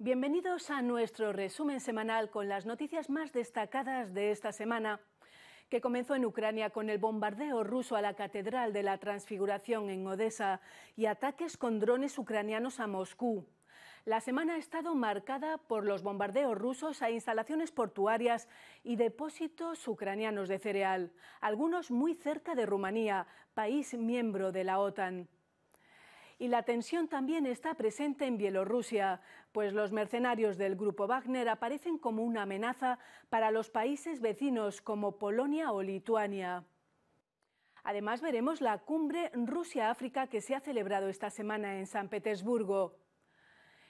Bienvenidos a nuestro resumen semanal con las noticias más destacadas de esta semana, que comenzó en Ucrania con el bombardeo ruso a la Catedral de la Transfiguración en Odesa y ataques con drones ucranianos a Moscú. La semana ha estado marcada por los bombardeos rusos a instalaciones portuarias y depósitos ucranianos de cereal, algunos muy cerca de Rumanía, país miembro de la OTAN. Y la tensión también está presente en Bielorrusia, pues los mercenarios del grupo Wagner aparecen como una amenaza para los países vecinos como Polonia o Lituania. Además, veremos la cumbre Rusia-África que se ha celebrado esta semana en San Petersburgo.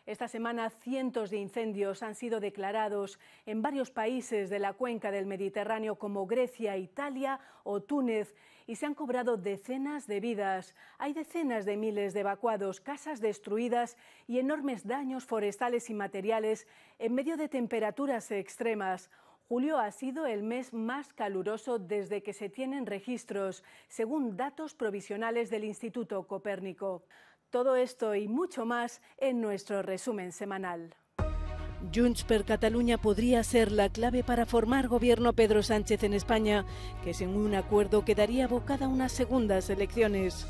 Esta semana cientos de incendios han sido declarados en varios países de la cuenca del Mediterráneo como Grecia, Italia o Túnez y se han cobrado decenas de vidas. Hay decenas de miles de evacuados, casas destruidas y enormes daños forestales y materiales en medio de temperaturas extremas. Julio ha sido el mes más caluroso desde que se tienen registros, según datos provisionales del Instituto Copérnico. Todo esto y mucho más en nuestro resumen semanal. Junts per Catalunya podría ser la clave para formar gobierno Pedro Sánchez en España, que sin un acuerdo quedaría abocada a unas segundas elecciones.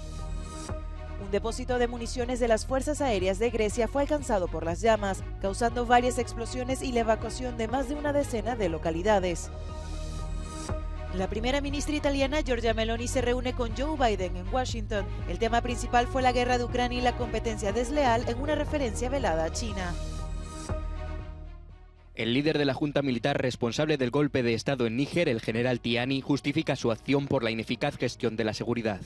Un depósito de municiones de las Fuerzas Aéreas de Grecia fue alcanzado por las llamas, causando varias explosiones y la evacuación de más de una decena de localidades. La primera ministra italiana, Giorgia Meloni, se reúne con Joe Biden en Washington. El tema principal fue la guerra de Ucrania y la competencia desleal en una referencia velada a China. El líder de la Junta Militar responsable del golpe de Estado en Níger, el general Tiani, justifica su acción por la ineficaz gestión de la seguridad.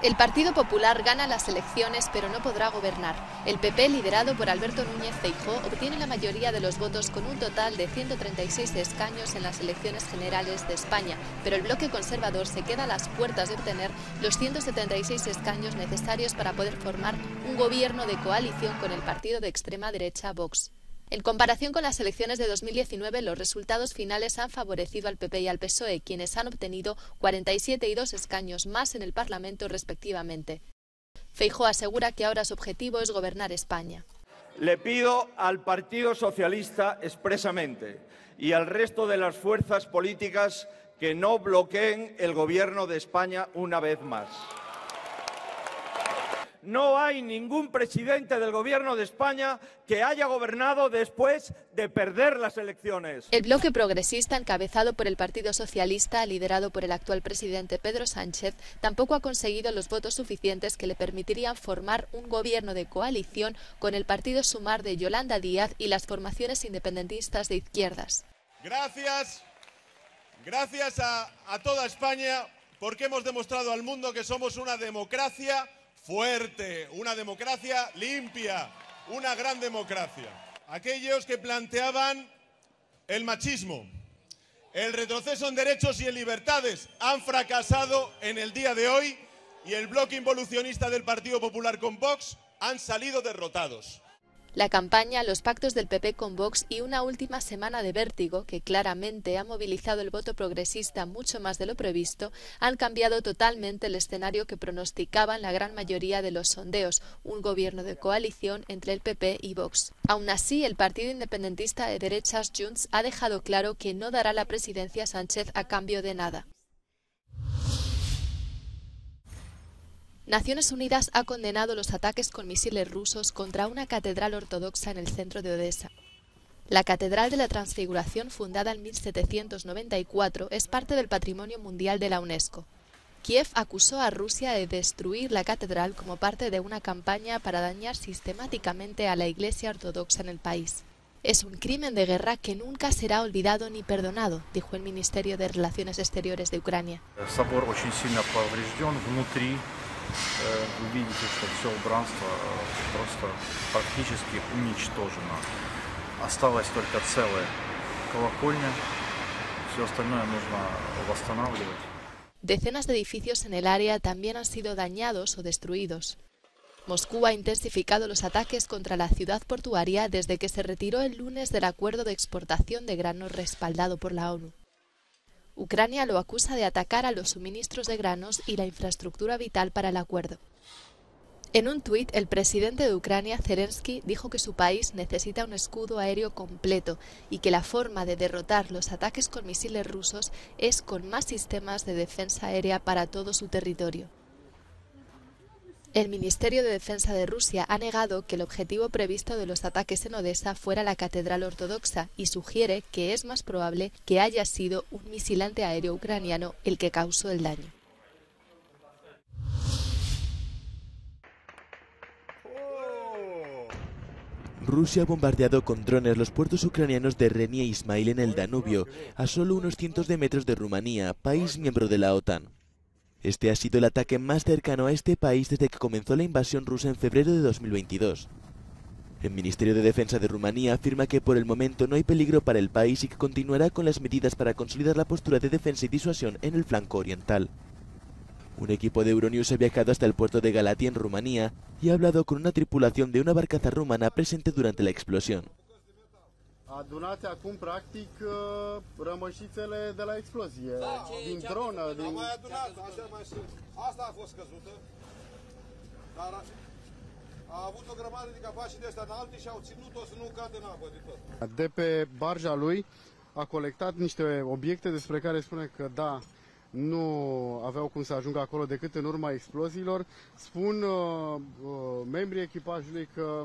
El Partido Popular gana las elecciones, pero no podrá gobernar. El PP, liderado por Alberto Núñez Feijóo, obtiene la mayoría de los votos con un total de 136 escaños en las elecciones generales de España, pero el bloque conservador se queda a las puertas de obtener los 176 escaños necesarios para poder formar un gobierno de coalición con el partido de extrema derecha Vox. En comparación con las elecciones de 2019, los resultados finales han favorecido al PP y al PSOE, quienes han obtenido 47 y 2 escaños más en el Parlamento respectivamente. Feijóo asegura que ahora su objetivo es gobernar España. Le pido al Partido Socialista expresamente y al resto de las fuerzas políticas que no bloqueen el gobierno de España una vez más. No hay ningún presidente del gobierno de España que haya gobernado después de perder las elecciones. El bloque progresista, encabezado por el Partido Socialista, liderado por el actual presidente Pedro Sánchez, tampoco ha conseguido los votos suficientes que le permitirían formar un gobierno de coalición con el Partido Sumar de Yolanda Díaz y las formaciones independentistas de izquierdas. Gracias a toda España, porque hemos demostrado al mundo que somos una democracia fuerte, una democracia limpia, una gran democracia. Aquellos que planteaban el machismo, el retroceso en derechos y en libertades han fracasado en el día de hoy y el bloque involucionista del Partido Popular con Vox han salido derrotados. La campaña, los pactos del PP con Vox y una última semana de vértigo que claramente ha movilizado el voto progresista mucho más de lo previsto, han cambiado totalmente el escenario que pronosticaban la gran mayoría de los sondeos, un gobierno de coalición entre el PP y Vox. Aún así, el partido independentista de derechas Junts ha dejado claro que no dará la presidencia a Sánchez a cambio de nada. Naciones Unidas ha condenado los ataques con misiles rusos contra una catedral ortodoxa en el centro de Odesa. La Catedral de la Transfiguración, fundada en 1794, es parte del Patrimonio Mundial de la UNESCO. Kiev acusó a Rusia de destruir la catedral como parte de una campaña para dañar sistemáticamente a la Iglesia ortodoxa en el país. Es un crimen de guerra que nunca será olvidado ni perdonado, dijo el Ministerio de Relaciones Exteriores de Ucrania. Вы видите, что все убранство просто практически уничтожено. Осталась только целая колокольня, все остальное нужно восстанавливать. Decenas de edificios en el área también han sido dañados o destruidos. Moscú ha intensificado los ataques contra la ciudad portuaria desde que se retiró el lunes del acuerdo de exportación de granos respaldado por la ONU. Ucrania lo acusa de atacar a los suministros de granos y la infraestructura vital para el acuerdo. En un tuit, el presidente de Ucrania, Zelensky, dijo que su país necesita un escudo aéreo completo y que la forma de derrotar los ataques con misiles rusos es con más sistemas de defensa aérea para todo su territorio. El Ministerio de Defensa de Rusia ha negado que el objetivo previsto de los ataques en Odesa fuera la catedral ortodoxa y sugiere que es más probable que haya sido un misil antiaéreo ucraniano el que causó el daño. Rusia ha bombardeado con drones los puertos ucranianos de Reni e Ismail en el Danubio, a solo unos cientos de metros de Rumanía, país miembro de la OTAN. Este ha sido el ataque más cercano a este país desde que comenzó la invasión rusa en febrero de 2022. El Ministerio de Defensa de Rumanía afirma que por el momento no hay peligro para el país y que continuará con las medidas para consolidar la postura de defensa y disuasión en el flanco oriental. Un equipo de Euronews ha viajado hasta el puerto de Galați en Rumanía y ha hablado con una tripulación de una barcaza rumana presente durante la explosión. Adunați acum, practic, rămășițele de la explozie, din dronă, din... mai adunat, asta a fost căzută, dar a avut o grămadă de capaci de ăștia înalte și au ținut-o să nu cadă în apă de tot. De pe barja lui a colectat niște obiecte despre care spune că, da, nu aveau cum să ajungă acolo decât în urma exploziilor. Spun membrii echipajului că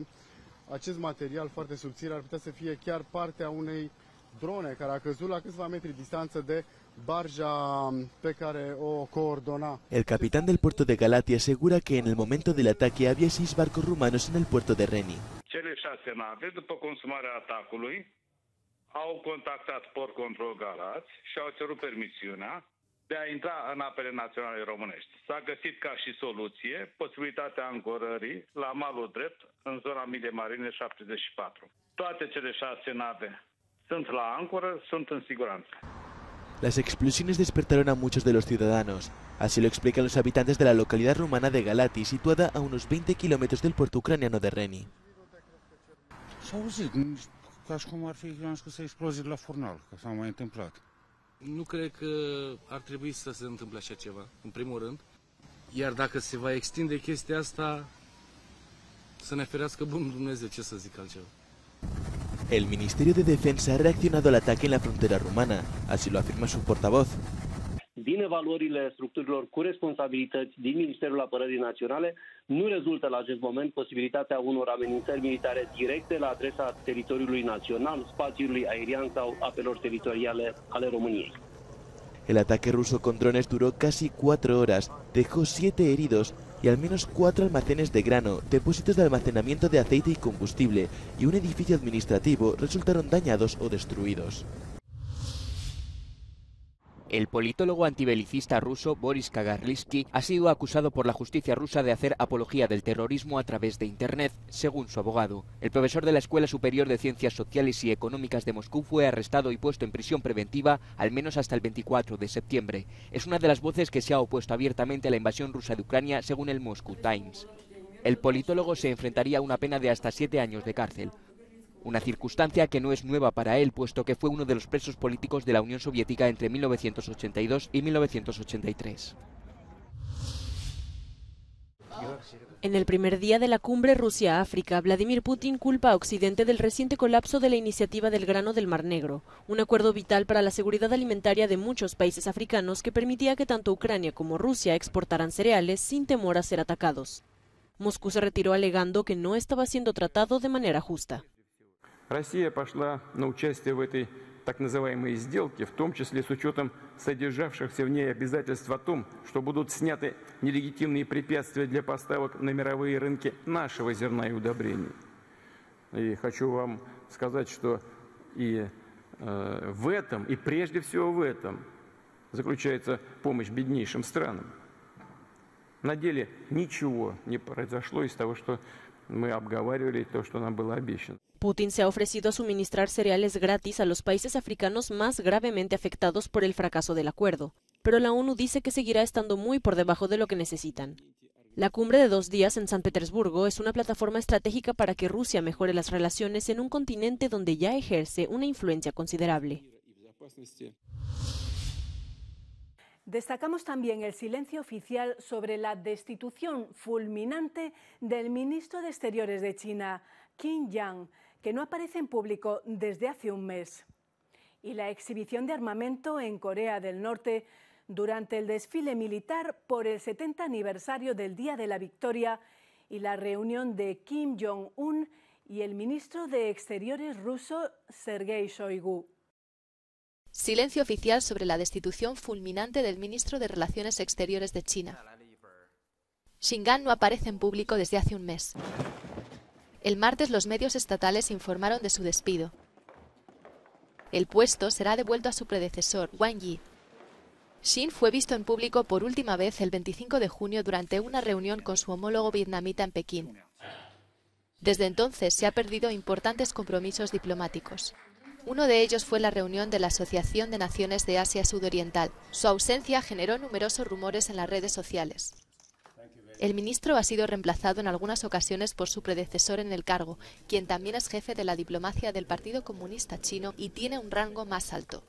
acest material foarte subțire ar putea să fie chiar partea unei drone care a căzut la câțiva metri distanță de barja pe care o coordona. El capitán del puerto de Galați asegura que en el momento del ataque había 6 barcos rumanos en el puerto de Reni. Cele 6 nave, după consumarea atacului, au contactat Port Control Galați și au cerut permisiunea de a intra în apele naționale românești. S-a găsit ca și soluție posibilitatea ancorării la malul drept în zona Mile Marine 74. Toate cele 6 nave sunt la ancoră, sunt în siguranță. Las explosiones despertaron a muchos de los ciudadanos. Así lo explican los habitantes de la localidad rumana de Galați, situada a unos 20 kilómetros del puerto ucraniano de Reni. S-a auzit, ca și cum ar fi explozii la Furnal, că s-au mai întâmplat. Nu cred că ar trebui să se întâmple așa ceva, în primul rând. Iar dacă se va extinde chestia asta, să ne ferească bunul Dumnezeu, ce să zic altceva. El Ministerio de Defensa ha reaccionado al ataque en la frontera rumana, así lo afirma su portavoz. Din evaluările structurilor cu responsabilități din Ministerul Apărării Naționale, nu rezultă la acest moment posibilitatea unor amenințări militare directe la adresa teritoriului național, spațiului aerian sau apelor teritoriale ale României. El ataque ruso con drones duró casi 4 horas, dejó 7 heridos y al menos 4 almacenes de grano, depósitos de almacenamiento de aceite y combustible y un edificio administrativo resultaron dañados o destruidos. El politólogo antibelicista ruso Boris Kagarlitsky ha sido acusado por la justicia rusa de hacer apología del terrorismo a través de Internet, según su abogado. El profesor de la Escuela Superior de Ciencias Sociales y Económicas de Moscú fue arrestado y puesto en prisión preventiva al menos hasta el 24 de septiembre. Es una de las voces que se ha opuesto abiertamente a la invasión rusa de Ucrania, según el Moscow Times. El politólogo se enfrentaría a una pena de hasta 7 años de cárcel. Una circunstancia que no es nueva para él, puesto que fue uno de los presos políticos de la Unión Soviética entre 1982 y 1983. En el primer día de la cumbre Rusia-África, Vladimir Putin culpa a Occidente del reciente colapso de la iniciativa del grano del Mar Negro, un acuerdo vital para la seguridad alimentaria de muchos países africanos que permitía que tanto Ucrania como Rusia exportaran cereales sin temor a ser atacados. Moscú se retiró alegando que no estaba siendo tratado de manera justa. Россия пошла на участие в этой так называемой сделке, в том числе с учетом содержавшихся в ней обязательств о том, что будут сняты нелегитимные препятствия для поставок на мировые рынки нашего зерна и удобрений. И хочу вам сказать, что и в этом, и прежде всего в этом, заключается помощь беднейшим странам. На деле ничего не произошло из того, что мы обговаривали, то, что нам было обещано. Putin se ha ofrecido a suministrar cereales gratis a los países africanos más gravemente afectados por el fracaso del acuerdo, pero la ONU dice que seguirá estando muy por debajo de lo que necesitan. La cumbre de 2 días en San Petersburgo es una plataforma estratégica para que Rusia mejore las relaciones en un continente donde ya ejerce una influencia considerable. Destacamos también el silencio oficial sobre la destitución fulminante del ministro de Exteriores de China, Qin Gang, que no aparece en público desde hace un mes. Y la exhibición de armamento en Corea del Norte durante el desfile militar por el 70 aniversario del Día de la Victoria y la reunión de Kim Jong-un y el ministro de Exteriores ruso, Sergei Shoigu. Silencio oficial sobre la destitución fulminante del ministro de Relaciones Exteriores de China. Qin Gang no aparece en público desde hace un mes. El martes los medios estatales informaron de su despido. El puesto será devuelto a su predecesor, Wang Yi. Qin fue visto en público por última vez el 25 de junio durante una reunión con su homólogo vietnamita en Pekín. Desde entonces se ha perdido importantes compromisos diplomáticos. Uno de ellos fue la reunión de la Asociación de Naciones de Asia Sudoriental. Su ausencia generó numerosos rumores en las redes sociales. El ministro ha sido reemplazado en algunas ocasiones por su predecesor en el cargo, quien también es jefe de la diplomacia del Partido Comunista Chino y tiene un rango más alto.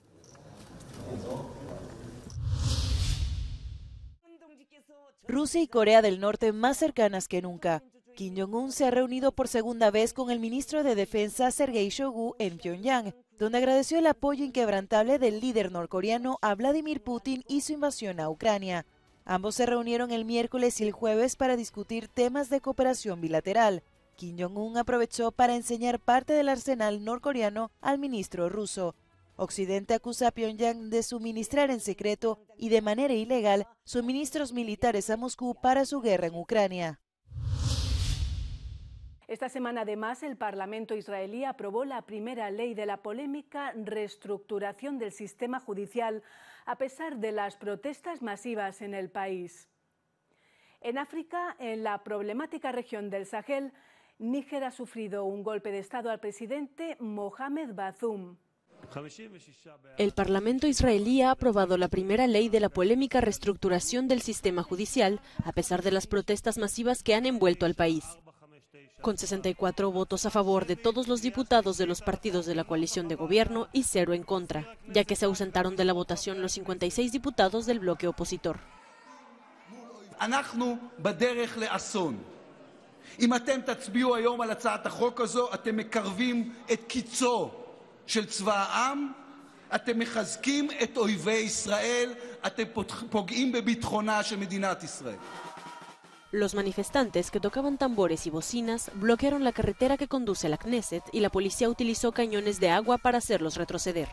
Rusia y Corea del Norte más cercanas que nunca. Kim Jong-un se ha reunido por segunda vez con el ministro de Defensa Sergei Shoigu en Pyongyang, donde agradeció el apoyo inquebrantable del líder norcoreano a Vladimir Putin y su invasión a Ucrania. Ambos se reunieron el miércoles y el jueves para discutir temas de cooperación bilateral. Kim Jong-un aprovechó para enseñar parte del arsenal norcoreano al ministro ruso. Occidente acusa a Pyongyang de suministrar en secreto y de manera ilegal suministros militares a Moscú para su guerra en Ucrania. Esta semana, además, el Parlamento israelí aprobó la primera ley de la polémica reestructuración del sistema judicial, a pesar de las protestas masivas en el país. En África, en la problemática región del Sahel, Níger ha sufrido un golpe de Estado al presidente Mohamed Bazoum. El Parlamento israelí ha aprobado la primera ley de la polémica reestructuración del sistema judicial, a pesar de las protestas masivas que han envuelto al país. Con 64 votos a favor de todos los diputados de los partidos de la coalición de gobierno y 0 en contra, ya que se ausentaron de la votación los 56 diputados del bloque opositor. אם אתם תצביעו היום על הצעת החוק הזו, אתם מקרבים את קיצו של צבא העם, אתם מחזקים את אויבי ישראל, אתם פוגעים בביטחונה של מדינת ישראל. Los manifestantes, que tocaban tambores y bocinas, bloquearon la carretera que conduce a la Knesset y la policía utilizó cañones de agua para hacerlos retroceder.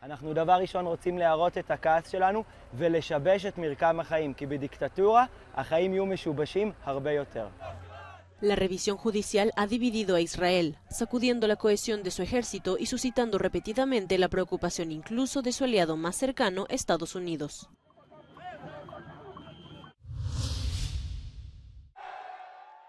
אנחנו דבר ראשון רוצים להראות את הכעס שלנו ולשבש את מרקם החיים, כי בדיקטטורה החיים יהיו משובשים הרבה יותר. La revisión judicial ha dividido a Israel, sacudiendo la cohesión de su ejército y suscitando repetidamente la preocupación incluso de su aliado más cercano, Estados Unidos.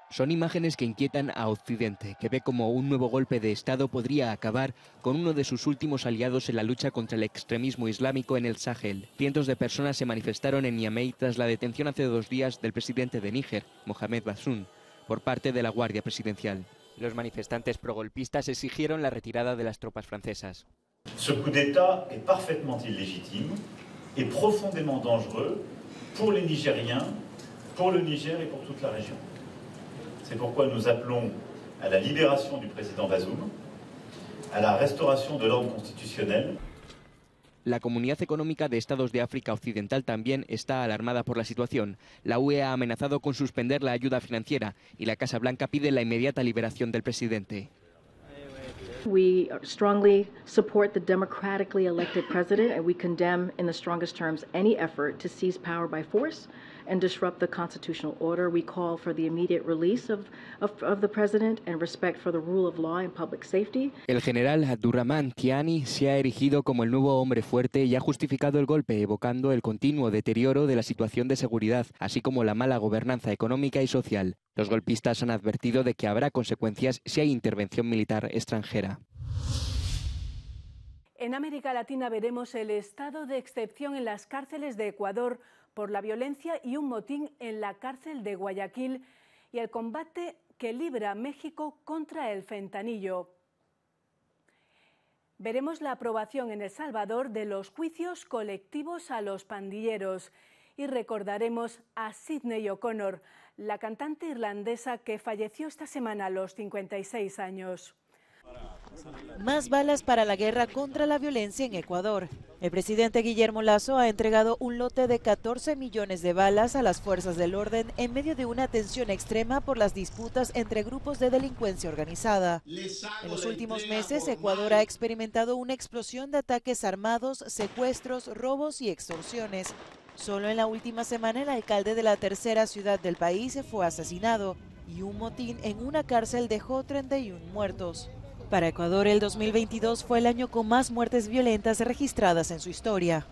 Son imágenes que inquietan a Occidente, que ve como un nuevo golpe de Estado podría acabar con uno de sus últimos aliados en la lucha contra el extremismo islámico en el Sahel. Cientos de personas se manifestaron en Niamey tras la detención hace 2 días del presidente de Níger, Mohamed Bazoum, por parte de la Guardia Presidencial. Los manifestantes progolpistas exigieron la retirada de las tropas francesas. Ce coup d'État est parfaitement illégitime et profondément dangereux pour les Nigériens, pour le Niger et pour toute la région. C'est pourquoi nous appelons à la libération du président Bazoum, à la restauration de l'ordre constitutionnel. La Comunidad Económica de Estados de África Occidental también está alarmada por la situación. La UE ha amenazado con suspender la ayuda financiera y la Casa Blanca pide la inmediata liberación del presidente. We strongly support the democratically elected president, and we condemn in the strongest terms any effort to seize power by force and disrupt the constitutional order. We call for the immediate release of the president and respect for the rule of law and public safety. El general Abdurrahman Tiani se ha erigido como el nuevo hombre fuerte y ha justificado el golpe, evocando el continuo deterioro de la situación de seguridad, así como la mala gobernanza económica y social. Los golpistas han advertido de que habrá consecuencias si hay intervención militar extranjera. En América Latina veremos el estado de excepción en las cárceles de Ecuador por la violencia y un motín en la cárcel de Guayaquil y el combate que libra México contra el fentanilo. Veremos la aprobación en El Salvador de los juicios colectivos a los pandilleros y recordaremos a Sinéad O'Connor, la cantante irlandesa que falleció esta semana a los 56 años. Más balas para la guerra contra la violencia en Ecuador. El presidente Guillermo Lasso ha entregado un lote de 14 millones de balas a las fuerzas del orden en medio de una tensión extrema por las disputas entre grupos de delincuencia organizada. En los últimos meses, Ecuador ha experimentado una explosión de ataques armados, secuestros, robos y extorsiones. Solo en la última semana, el alcalde de la tercera ciudad del país fue asesinado y un motín en una cárcel dejó 31 muertos. Para Ecuador, el 2022 fue el año con más muertes violentas registradas en su historia.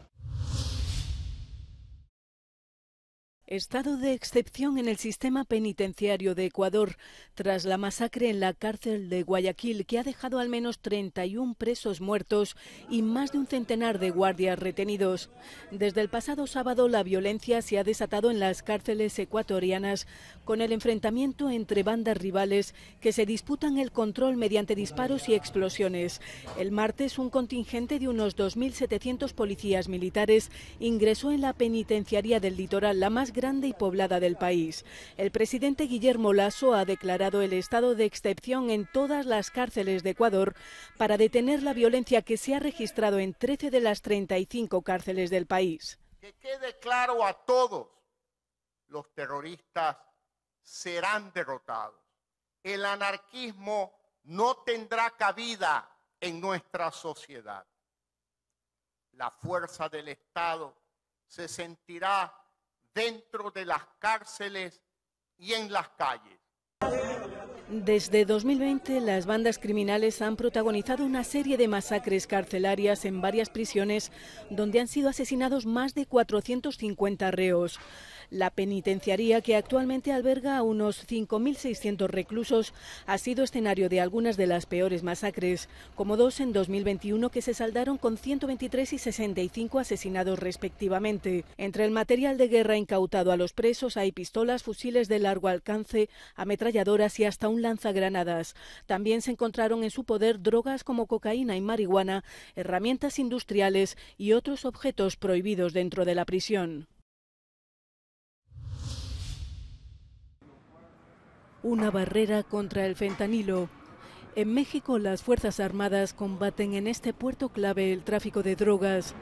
Estado de excepción en el sistema penitenciario de Ecuador tras la masacre en la cárcel de Guayaquil, que ha dejado al menos 31 presos muertos y más de un centenar de guardias retenidos. Desde el pasado sábado, la violencia se ha desatado en las cárceles ecuatorianas con el enfrentamiento entre bandas rivales que se disputan el control mediante disparos y explosiones. El martes, un contingente de unos 2.700 policías militares ingresó en la penitenciaría del Litoral, la más grande y poblada del país. El presidente Guillermo Lasso ha declarado el estado de excepción en todas las cárceles de Ecuador para detener la violencia que se ha registrado en 13 de las 35 cárceles del país. Que quede claro a todos, los terroristas serán derrotados. El anarquismo no tendrá cabida en nuestra sociedad. La fuerza del Estado se sentirá dentro de las cárceles y en las calles. Desde 2020, las bandas criminales han protagonizado una serie de masacres carcelarias en varias prisiones donde han sido asesinados más de 450 reos. La penitenciaría, que actualmente alberga a unos 5.600 reclusos, ha sido escenario de algunas de las peores masacres, como 2 en 2021 que se saldaron con 123 y 65 asesinados respectivamente. Entre el material de guerra incautado a los presos hay pistolas, fusiles de largo alcance, ametralladoras y hasta un lanzagranadas. También se encontraron en su poder drogas como cocaína y marihuana, herramientas industriales y otros objetos prohibidos dentro de la prisión. Una barrera contra el fentanilo. En México, las Fuerzas Armadas combaten en este puerto clave el tráfico de drogas.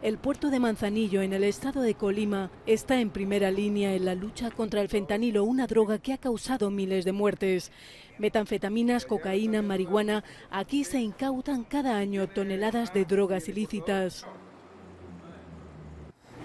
El puerto de Manzanillo, en el estado de Colima, está en primera línea en la lucha contra el fentanilo, una droga que ha causado miles de muertes. Metanfetaminas, cocaína, marihuana, aquí se incautan cada año toneladas de drogas ilícitas.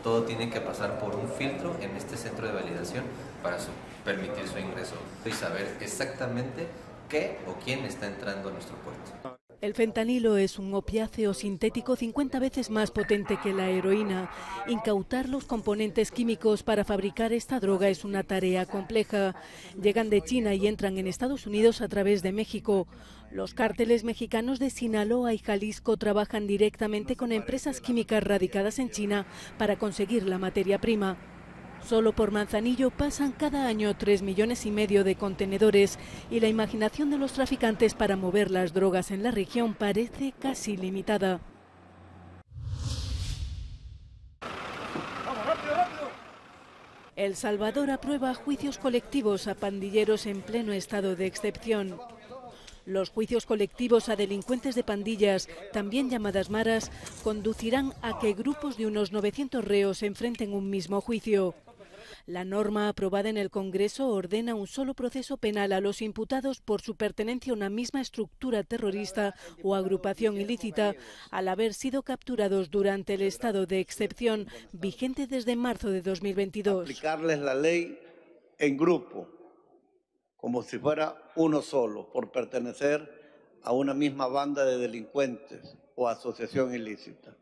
Todo tiene que pasar por un filtro en este centro de validación para permitir su ingreso y saber exactamente qué o quién está entrando a nuestro puerto. El fentanilo es un opiáceo sintético 50 veces más potente que la heroína. Incautar los componentes químicos para fabricar esta droga es una tarea compleja. Llegan de China y entran en Estados Unidos a través de México. Los cárteles mexicanos de Sinaloa y Jalisco trabajan directamente con empresas químicas radicadas en China para conseguir la materia prima. Solo por Manzanillo pasan cada año 3,5 millones de contenedores y la imaginación de los traficantes para mover las drogas en la región parece casi limitada. El Salvador aprueba juicios colectivos a pandilleros en pleno estado de excepción. Los juicios colectivos a delincuentes de pandillas, también llamadas maras, conducirán a que grupos de unos 900 reos enfrenten un mismo juicio. La norma aprobada en el Congreso ordena un solo proceso penal a los imputados por su pertenencia a una misma estructura terrorista o agrupación ilícita al haber sido capturados durante el estado de excepción vigente desde marzo de 2022. Aplicarles la ley en grupo, como si fuera uno solo, por pertenecer a una misma banda de delincuentes o asociación ilícita.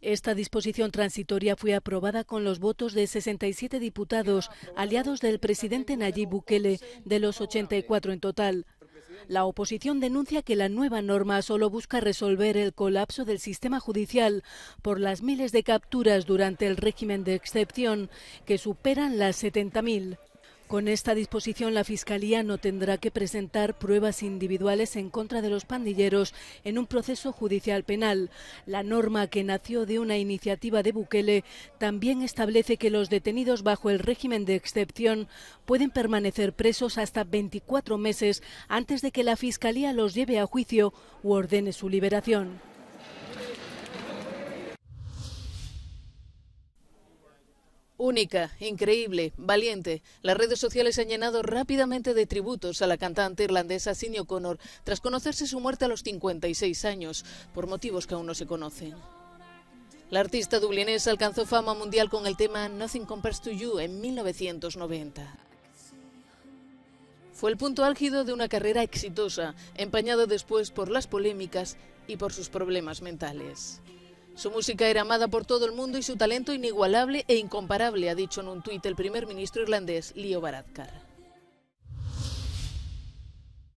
Esta disposición transitoria fue aprobada con los votos de 67 diputados, aliados del presidente Nayib Bukele, de los 84 en total. La oposición denuncia que la nueva norma solo busca resolver el colapso del sistema judicial por las miles de capturas durante el régimen de excepción, que superan las 70.000. Con esta disposición, la Fiscalía no tendrá que presentar pruebas individuales en contra de los pandilleros en un proceso judicial penal. La norma, que nació de una iniciativa de Bukele, también establece que los detenidos bajo el régimen de excepción pueden permanecer presos hasta 24 meses antes de que la Fiscalía los lleve a juicio u ordene su liberación. Única, increíble, valiente. Las redes sociales han llenado rápidamente de tributos a la cantante irlandesa Sinead O'Connor tras conocerse su muerte a los 56 años, por motivos que aún no se conocen. La artista dublinesa alcanzó fama mundial con el tema Nothing Compares to You en 1990. Fue el punto álgido de una carrera exitosa, empañado después por las polémicas y por sus problemas mentales. Su música era amada por todo el mundo y su talento inigualable e incomparable, ha dicho en un tuit el primer ministro irlandés Leo Varadkar.